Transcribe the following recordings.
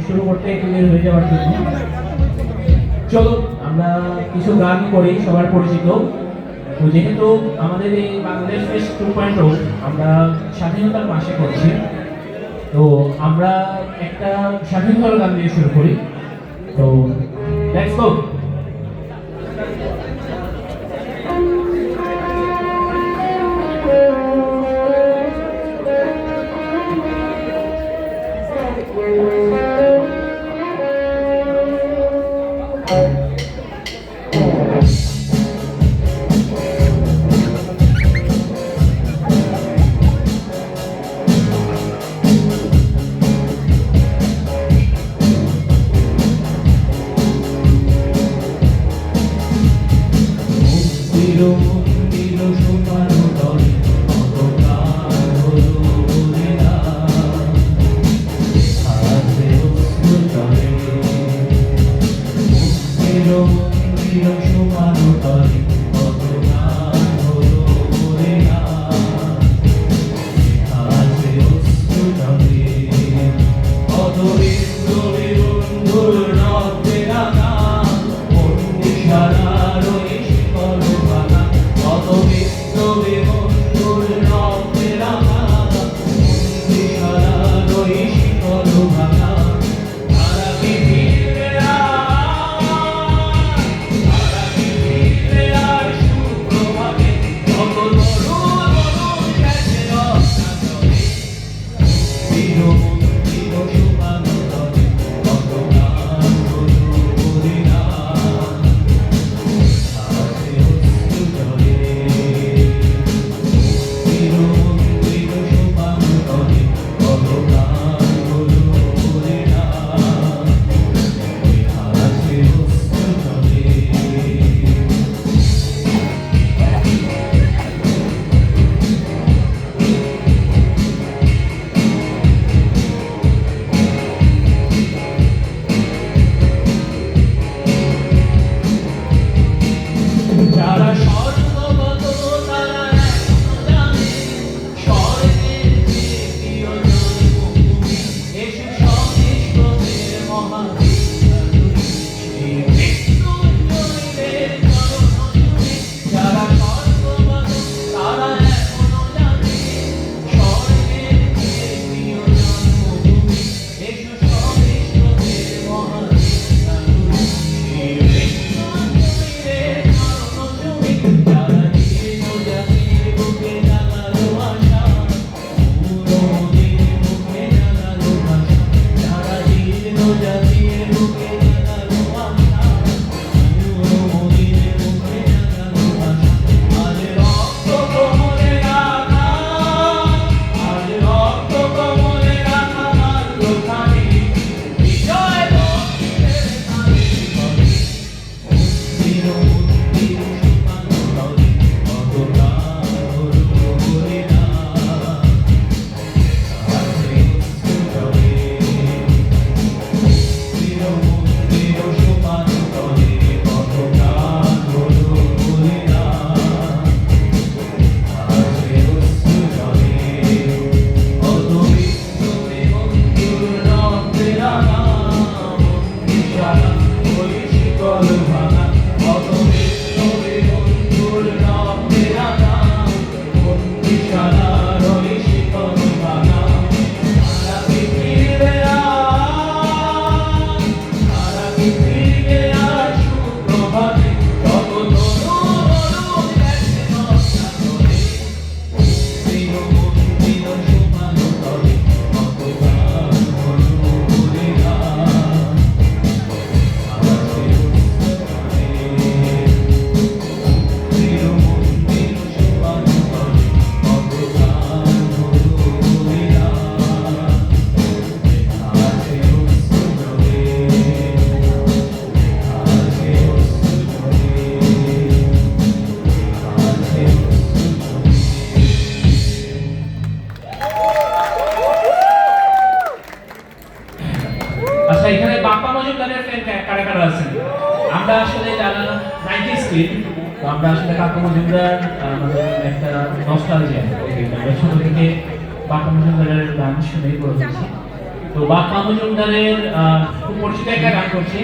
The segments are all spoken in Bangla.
শুরু করতে একটু দেরি হয়ে যাওয়ার জন্য। চলো আমরা কিছু গান করি সবার পরিচিত। তো যেহেতু আমাদের এই বাংলাদেশ ফেস্ট 2.0 আমরা স্বাধীনতার মাসে করছি, তো আমরা একটা স্বাধীনতার গান দিয়ে শুরু করি। তো লেটস গো। আমরা আসলে যারা 90s কিড, তো আমরা আসলে কাকু মজুমদার আমাদের একটা নস্টালজিয়া, আমরা ছোট থেকে কাকু মজুমদারের গান শুনেই বড় হয়েছি। তো তো বাপ্পা মজুমদারের খুব পরিচিত একটা গান করছি,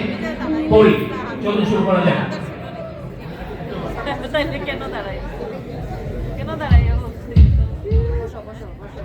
পড়ি। চলুন শুরু করা যাক। তাইলে কেন দাঁড়াই, কেন দাঁড়াই? বসো বসো বসো।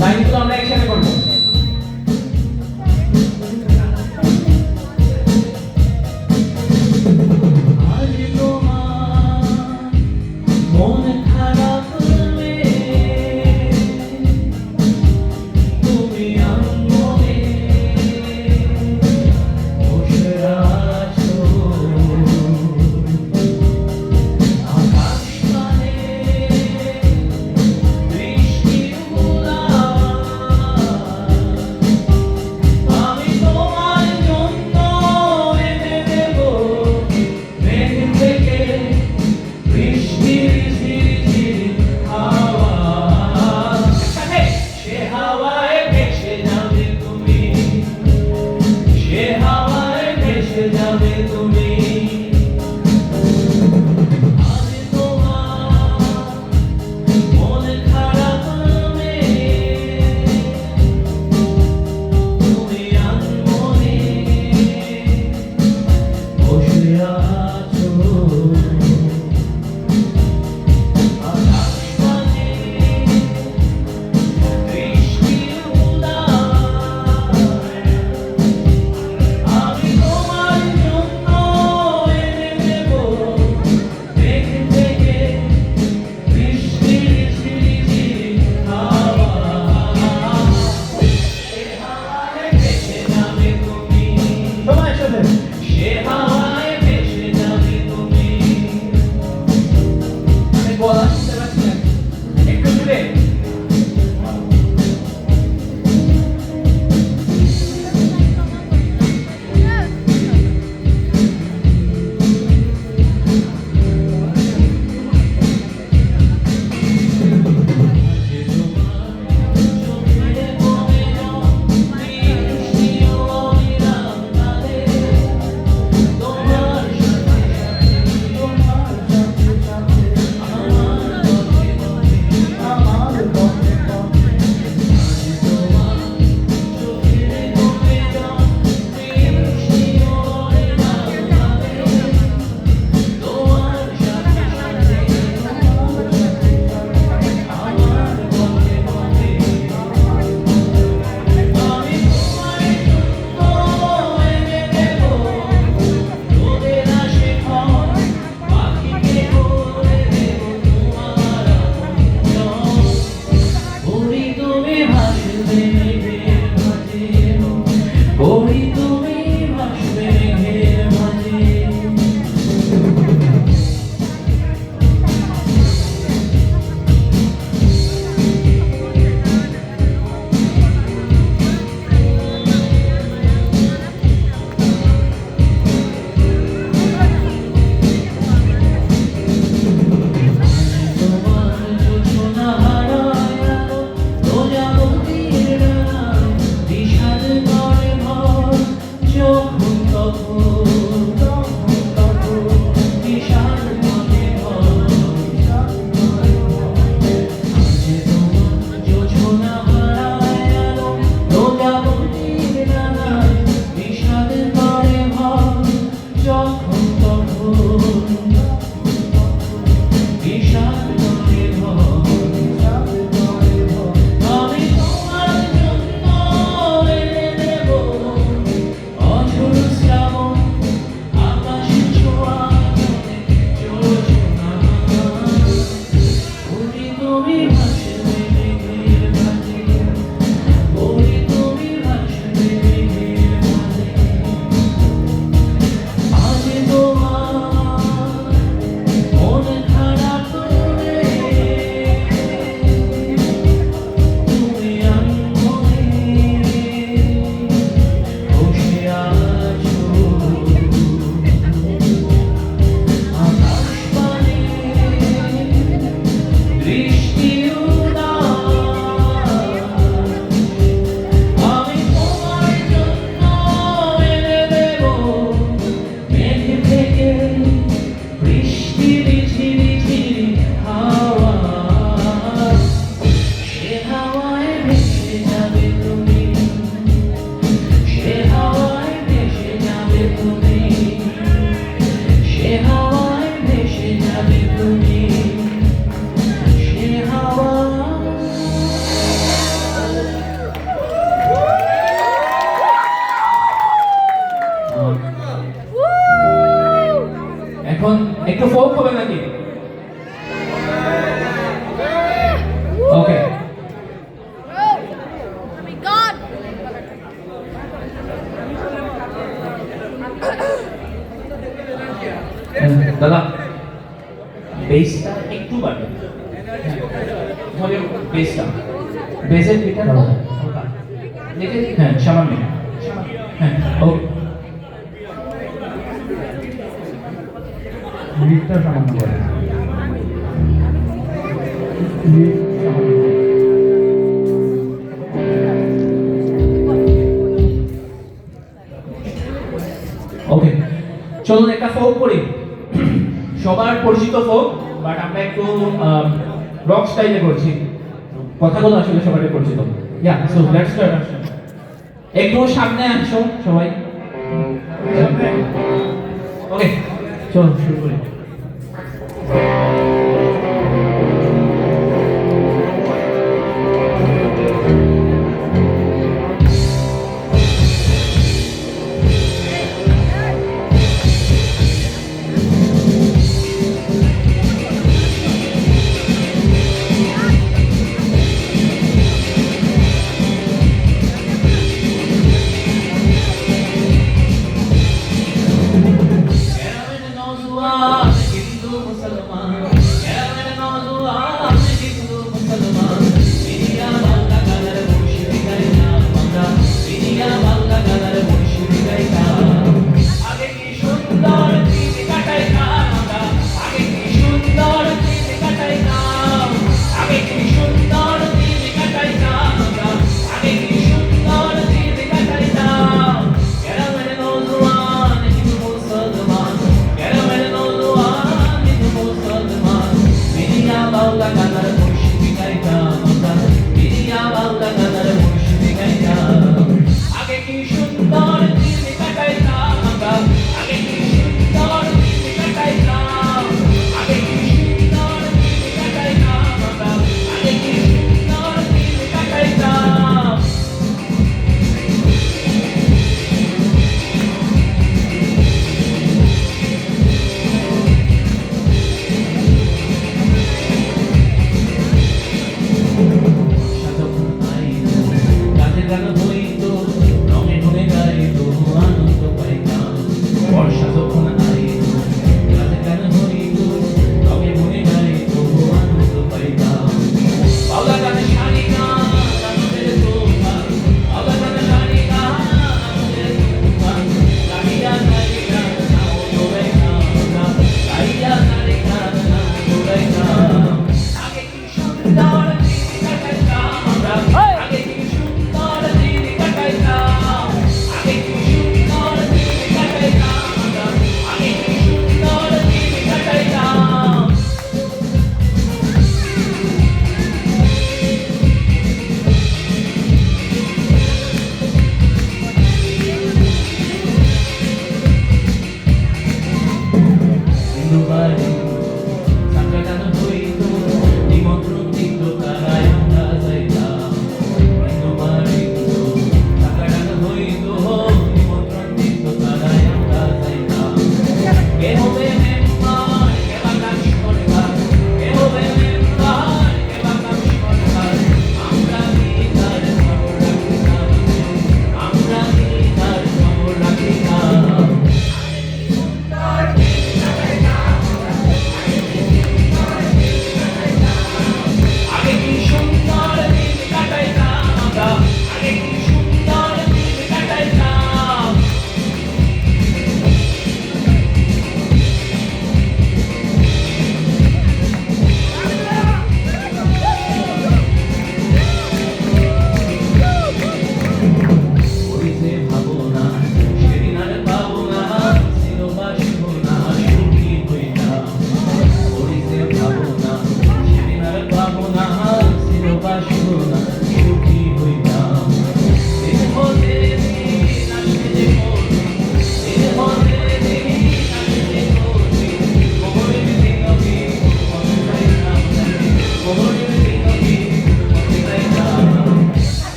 লাইনগুলো আমরা একসাথে করবো। আজ তোমার মন খারাপ হলে তুমি আঙ্গনে বসে আছো, আকাশ পানে বৃষ্টির আমি তোমার জন্য এনে দেব মেঘ থেকে বৃষ্টির ঝিরঝির হাওয়া, সে হাওয়ায় ভেসে যাবে তুমি, সে হাওয়ায় ভেসে যাবে তুমি। আজ তোমার মন খারাপ হলে তুমি আঙ্গনে বসে আছো, আকাশ পানে বৃষ্টির উদার, আমি তোমার জন্য এনে দেব মেঘ থেকে বৃষ্টির ঝিরিঝিরি হাওয়া, সে হাওয়ায় ভেসে যাবে তুমি, সবাই একসাথে, সে হাওয়ায় ভেসে যাবে তুমি। আমি বলা শুনতে পাচ্ছি না, একটু জুড়ে। তোমার একটু ফোক হবে নাকি? ওকে, Oh my God! দাদা বেসটা একটু বাড়বে, বেসটা বেসের গিটারটা হালকা দেখে, হ্যাঁ সামান্য, হ্যাঁ ওকে, লিডটা সামান্য করে লিড সামান্য ওকে। চলুন একটা ফোক করি, সবার পরিচিত ফোক, বাট আমরা একটু রক স্টাইলে করছি, কথাগুলো আসলে সবারই পরিচিত। ইয়া, সো লেটস স্টার্ট। একটু সামনে আসো সবাই। ওকে, চলুন শুরু করি। গান হইতো, রঙে ঢঙে গাইতো, আনন্দ পাইতাম, বর্ষা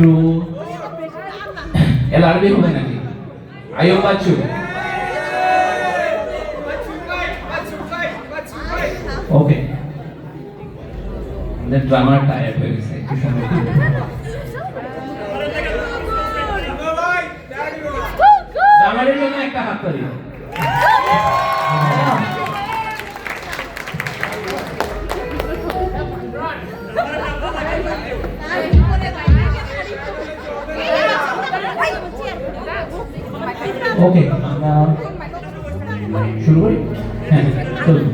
একটু এল আরবি হবে নাকি? আয়ো বাচ্চু, ওকে। আমাদের ড্রামার টায়ার্ড হয়ে গেছে, একটু সময় দিন। ড্রামারের জন্য একটা হাত তালি। ওকে, আমরা শুরু করি। হ্যাঁ, চলুন।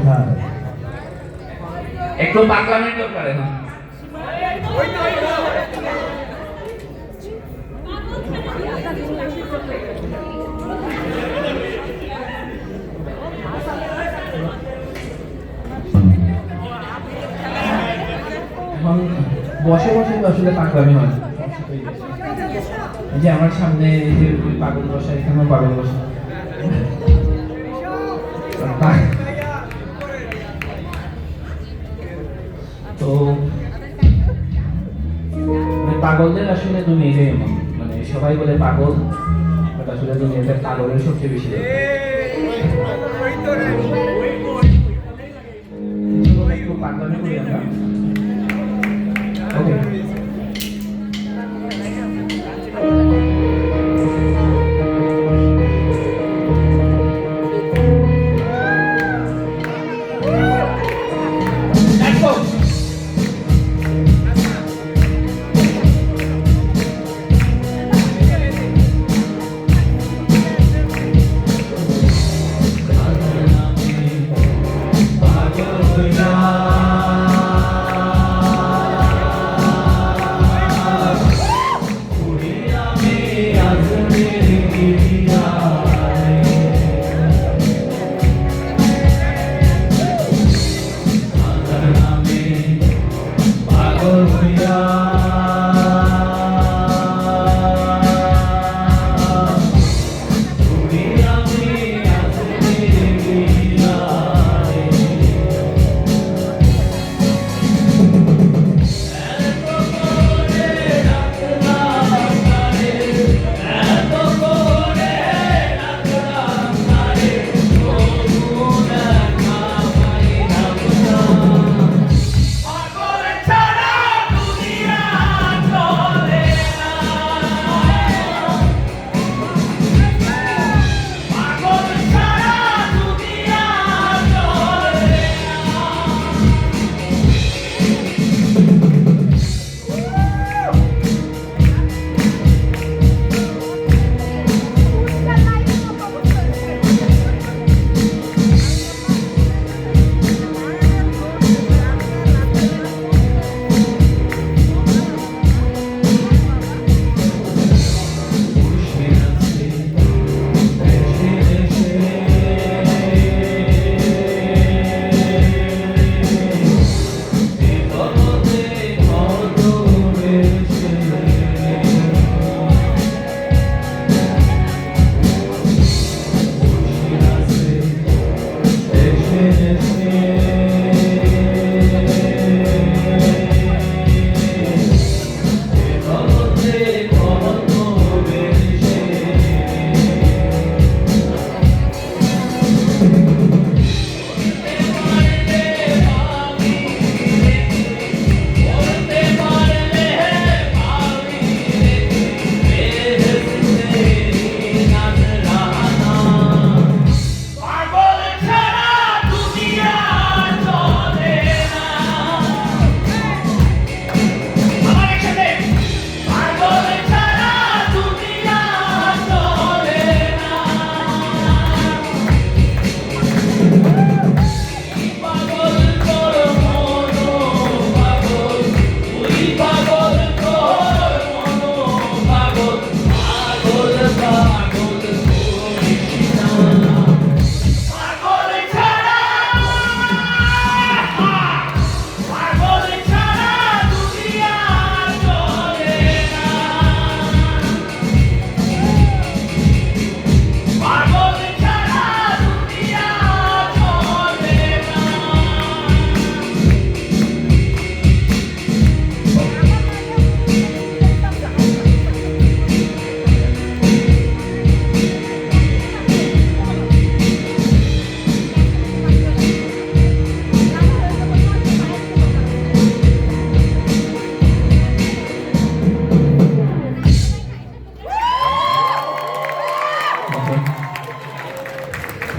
কোথায়? একটু পাগলামের দরকার এখন। এখন বসে বসে তো আসলে পাগলামি হয় না। এই যে আমার সামনে এই যে পাগল বসা, এখানেও পাগল বসা। তো মানে পাগলদের আসলে দুনিয়াটাই এমন, মানে সবাই বলে পাগল, বাট আসলে দুনিয়াতে পাগলের সবচেয়ে বেশি দরকার। একটু পাগলামি করি আমরা। ওকে,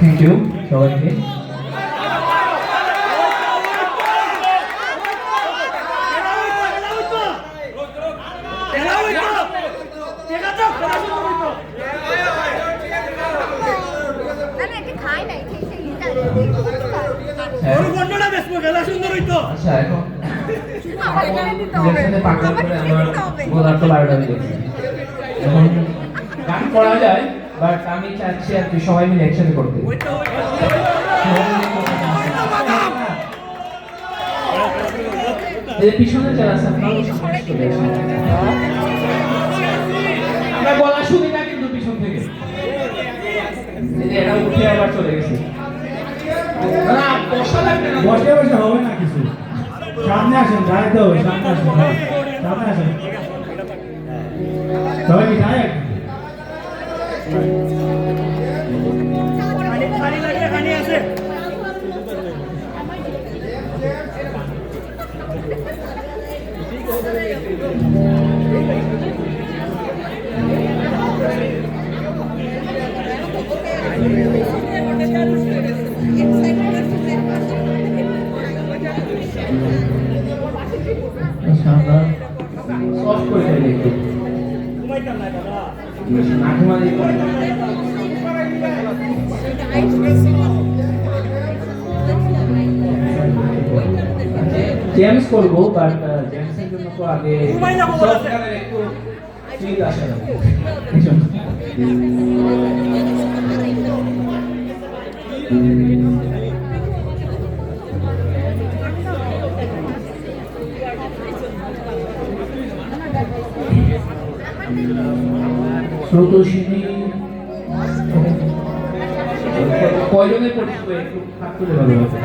থ্যাংক ইউ সবাইকে। আচ্ছা এখন ইলেকশনে পাকড়াও করে আমার বলার তো 12টা বেজে গেছে। এখন গান করা যায়, বাট আমি চাচ্ছি আর কি সবাই মিলে একসাথে করতে। এই পিছনে যারা আছে আপনারা সামনে চলে আসুন। আমরা গলা শুনি না কিন্তু পিছন থেকে। এই যে এরা উঠে আবার চলে গেছে। না বসা লাগবে না। বসে বসে হবে না কিছু। সামনে আসেন, দাঁড়াতে হবে, সামনে আসেন, হ্যাঁ, সামনে আসেন। সবাই কি যায়? আমরা সফট করে দেই একটু। নাকুমা দিই। জেমস করবো, বাট জেমসের জন্য তো আগে সফটওয়্যারের একটু ফিল আসা লাগবে। এই জন্য। স্রোতস্বিনী কয়জনের পরিচিত একটু হাত তুলে ভালো হবে।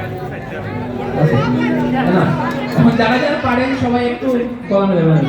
না এখন যারা যারা পারেন সবাই একটু গলা মেলে বলেন।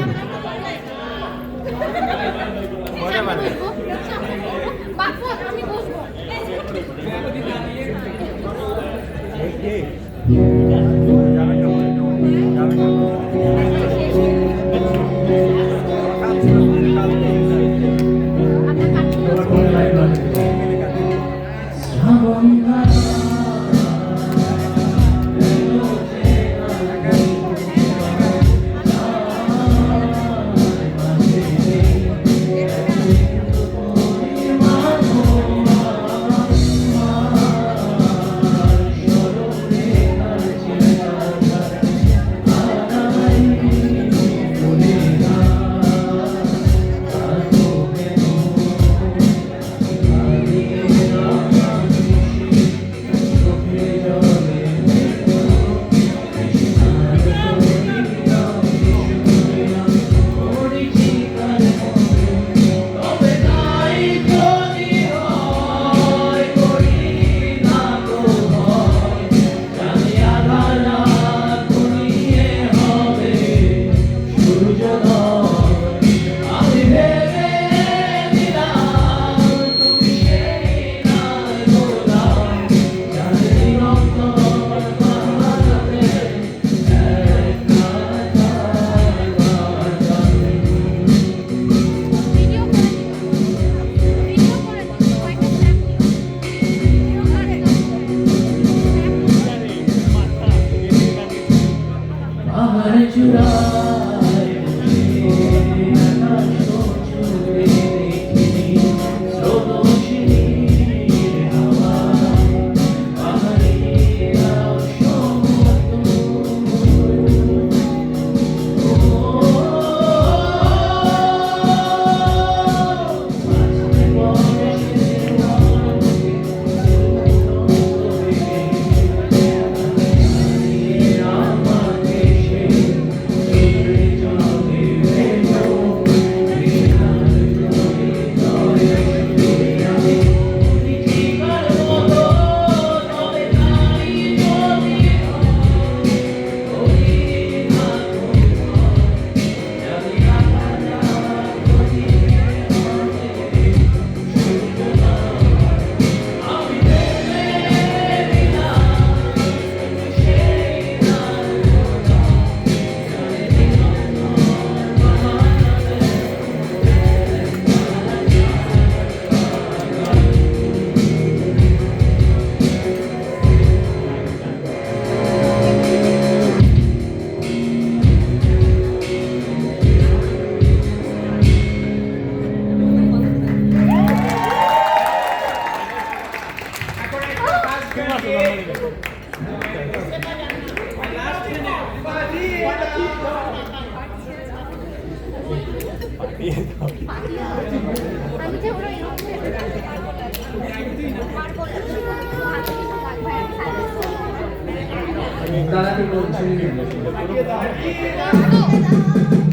দাদাকে বলছি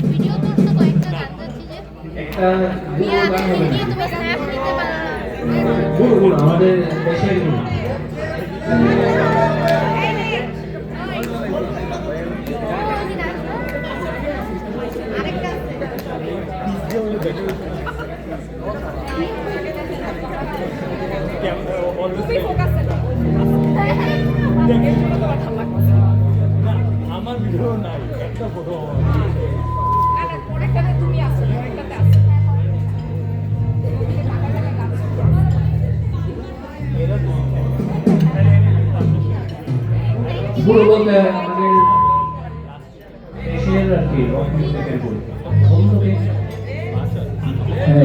ভিডিও করতে কয়েকটা জানতে চাচ্ছি যে একটা মিয়া গান হবে গিয়ে তুমি স্ন্যাপ নিতে পারো না গুরু গুরু আমাদের দেশের গুরু আরেকটা তুমি ফোকাস আমার ভিডিও নাই একটা ফটো পরেরটাতে তুমি আসো পরেরটাতে আসো গুরু বলতে আমাদের দেশের আর কি রক মিউজিকের গুরু বন্ধুকে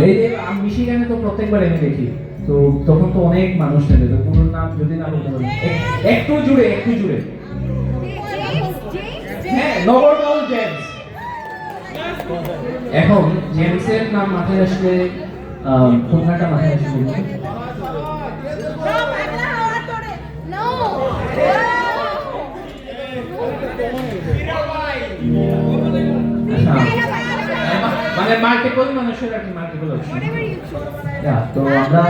এই যে আমি মিশিগানে তো প্রত্যেকবার এনে দেখি তো তখন তো অনেক মানুষ নেবে তো পুরো নাম যদি না বলতে পারি একটু জুড়ে হ্যাঁ নগরবাউল জেমস এখন জেমসের নাম মাথায় আসলে কোন গানটা মাথায় আসে বলুন নো আচ্ছা মানে মাল্টিপল মানুষের আর কি মাল্টিপল অপশন তো আমরা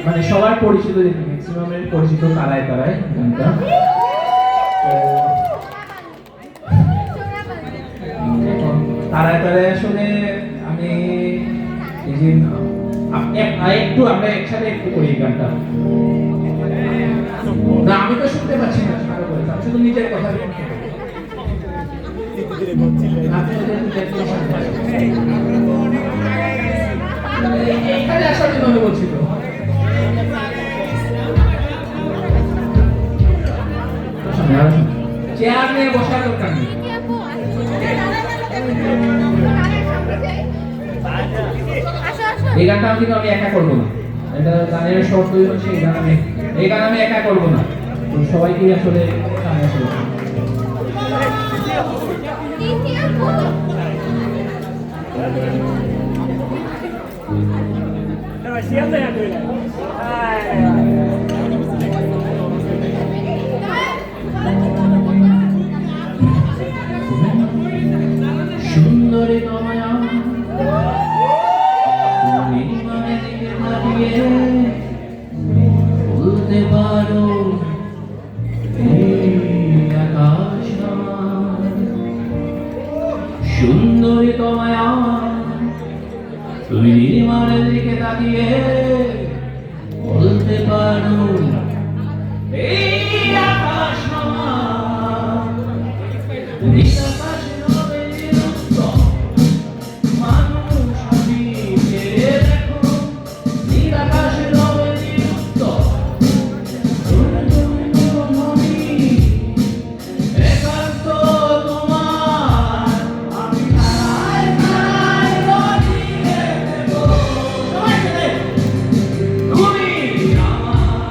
মানে সবার পরিচিত দেখি ম্যাক্সিমামের পরিচিত তারায় গানটা তো তারায় আসলে আমি এই যে একটু আমরা একসাথে একটু করি এই গানটা না আমি তো শুনতে পাচ্ছি না ভালো করে আমি শুধু নিজের কথা বলছি এখানে আসার জন্য আমি বলছি তো চেয়ার নিয়ে বসার দরকার নেই এই গানটা কিন্তু আমি একা করবো না এটা গানের শর্ত হচ্ছে এই গান আমি একা করবো না তো সবাইকে আসলে সামনে আসলে সুন্দরী তোমায় তুমি মানে দিকে তাকিয়ে বলতে পারো এই আকাশ আমার সুন্দরী তোমায় তুমি নির্মাণের দিকে তাকিয়ে বলতে পারো এই আকাশ আমার নীলাকাশ নবে নিরুক্ত মানুষ আমি ফিরে দেখো নীলাকাশ নবে নিরুক্ত একান্ত তোমার আমি ধারায় ধারায় গড়িয়ে দেব তুমি আমার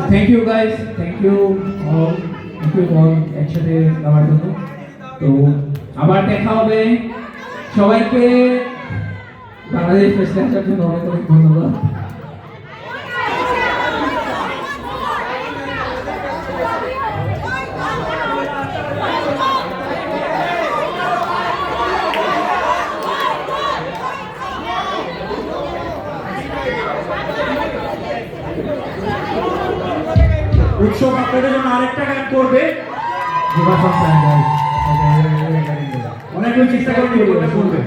thank you guys, thank you all একসাথে যাওয়ার জন্য। তো আবার দেখা হবে। সবাইকে বাংলাদেশ ফেস্টে আসার জন্য অনেক অনেক ধন্যবাদ। উৎসব আপনাদের জন্য আরেকটা গান করবে। অনেকগুলো চেষ্টা করতে করবে।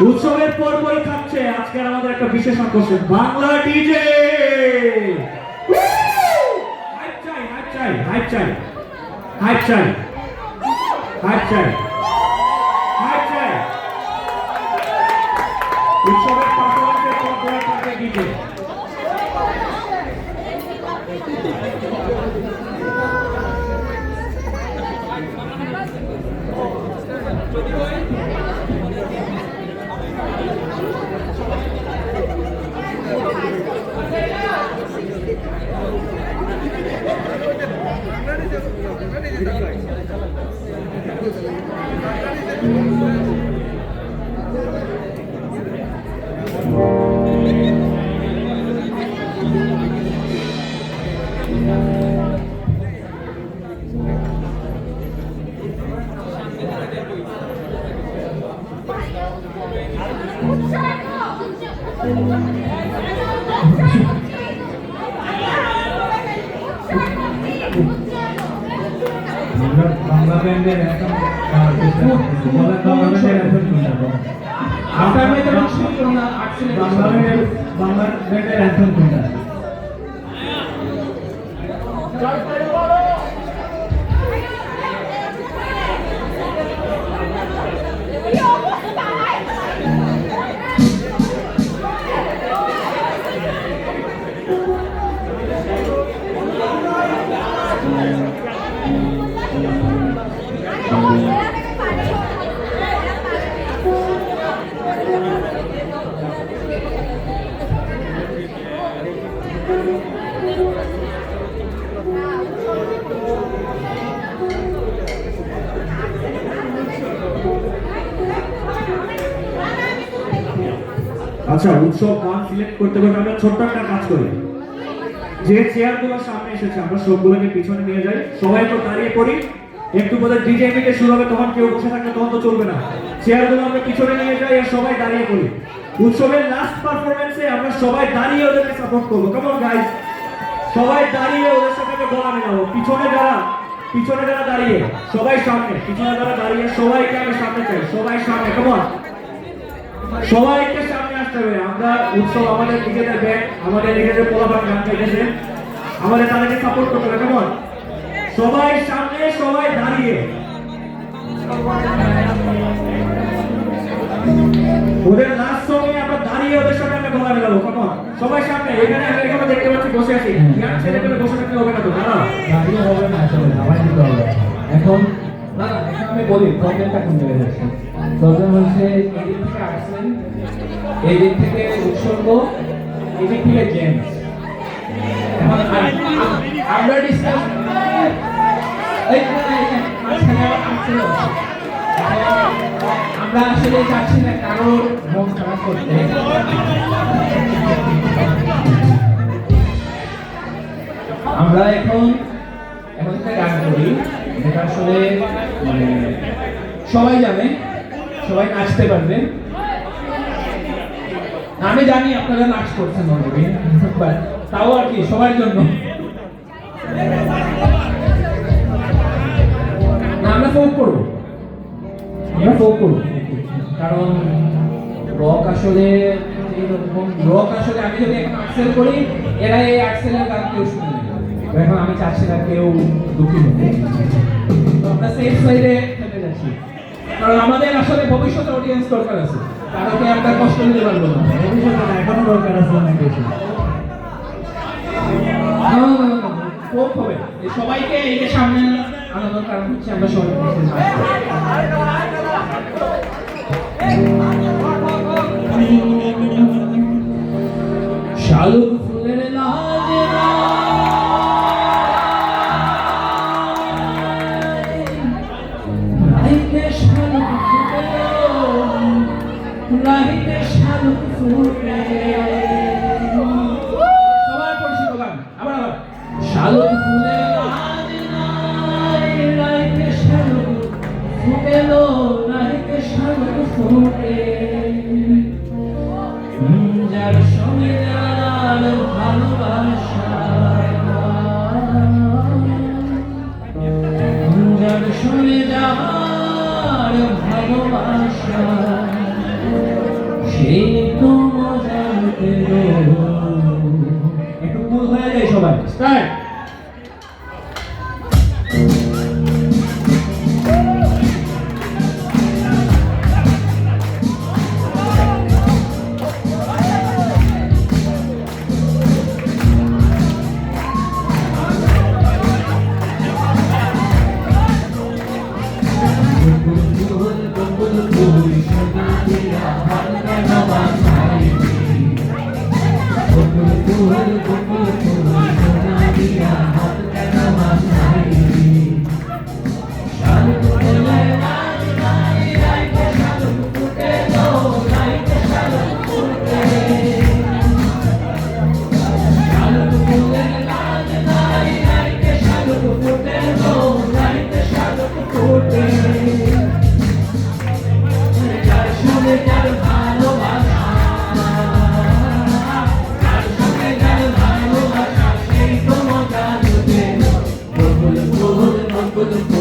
উৎসবের পরপরই থাকছে আজকের আমাদের একটা বিশেষ আকর্ষণ, বাংলা ডিজে। হাইপ চাই, হাইপ চাই, হাইপ চাই, হাইপ চাই, হাইপ চাই, হাইপ চাই। উৎসবের পারফরম্যান্সের পরপরই থাকবে ডিজে। বাংলা ব্যান্ডের এখন আপনার মেয়ে যেমন শুরু করুন না, আর্টসেলের বাংলা ব্যান্ডের অ্যান্থেম কোনটা? আচ্ছা, উৎসব গান সিলেক্ট করতে করতে আমরা ছোট্ট একটা কাজ করি। যে চেয়ারগুলো সামনে এসেছে আমরা সবগুলোকে পিছনে নিয়ে যাই, সবাই তো দাঁড়িয়ে পড়ি। একটু পরে ডিজে মিটে শুরু হবে, তখন কেউ বসে থাকলে তখন তো চলবে না। চেয়ারগুলো আমরা পিছনে নিয়ে যাই আর সবাই দাঁড়িয়ে পড়ি। উৎসবের লাস্ট পারফরম্যান্সে আমরা সবাই দাঁড়িয়ে ওদেরকে সাপোর্ট করবো। কেমন গাইস? সবাই দাঁড়িয়ে ওদের সাথে গলা মেলাবো। পিছনে যারা দাঁড়িয়ে সবাই সামনে, পিছনে যারা দাঁড়িয়ে সবাইকে আমি সামনে চাই, সবাই সামনে। কেমন? সবাইকে সামনে আসতে হবে। আমরা উৎসব আমাদের নিজেদের ব্যান্ড, আমাদের নিজেদের পোলাপান গান গাইতেছে, আমাদের তাদেরকে সাপোর্ট করতে হবে। কেমন? সবাই সামনে, সবাই দাঁড়িয়ে। ওদের লাস্ট সঙ্গে আমরা দাঁড়িয়ে ওদের সাথে আমরা গলা মেলাবো। কেমন? সবাই সামনে। এখানে আমি এখনো দেখতে পাচ্ছি বসে আছি, ছেলেপেলে বসে থাকতে হবে না তো। দাঁড়াও, দাঁড়িয়ে হবে না, আসলে নামাই দিতে হবে এখন। না না, এখন আমি বলি প্রবলেমটা কোন জায়গায় যাচ্ছে। প্রবলেম হচ্ছে এদিক থেকে আসছেন, এদিক থেকে উৎসর্গ, এদিক থেকে জেমস। এখন আমরা ডিসকাস আমরা আসলে চাচ্ছি না কারোর মন খারাপ করতে। আমরা এখন একটা গান করি যেটা আসলে মানে সবাই জানে, সবাই নাচতে পারবে। আমি জানি আপনারা নাচ করছেন অলরেডি, তাও আর কি সবার জন্য আমরা ফোক করবো, কারণ রক আসলে আমি যদি এখন আর্টসেল করি, এরা এই আর্টসেলের গান কেউ শুনে নেবে। এখন আমি চাচ্ছি না কেউ দুঃখী হবে। আমরা সেফ সাইডে চলে যাচ্ছি, কারণ আমাদের আসলে ভবিষ্যতে অডিয়েন্স দরকার আছে, তাদেরকে আমরা কষ্ট দিতে পারবো না। ভবিষ্যতে না, এখনো দরকার আছে অনেক বেশি। ফোক হবে, সবাইকে এই যে সামনে আনন্দের কারণ হচ্ছে আমরা সবাই মিলে নাচবো। শালুক ফুলের লাইতে শালুক ফুলে লাইতে শালুক ফুলে সবাই পরিচিত গান আবার আবার শালুক ফুলের লাইতে শালুক ফুটেলো লাইতে শালুক ফুটে যার সঙ্গে যার ভালোবাসা যার সঙ্গে যার ভালোবাসা সেই তো মজা পেল একটু কুল হয়ে যায় সবাই স্টার্ট Good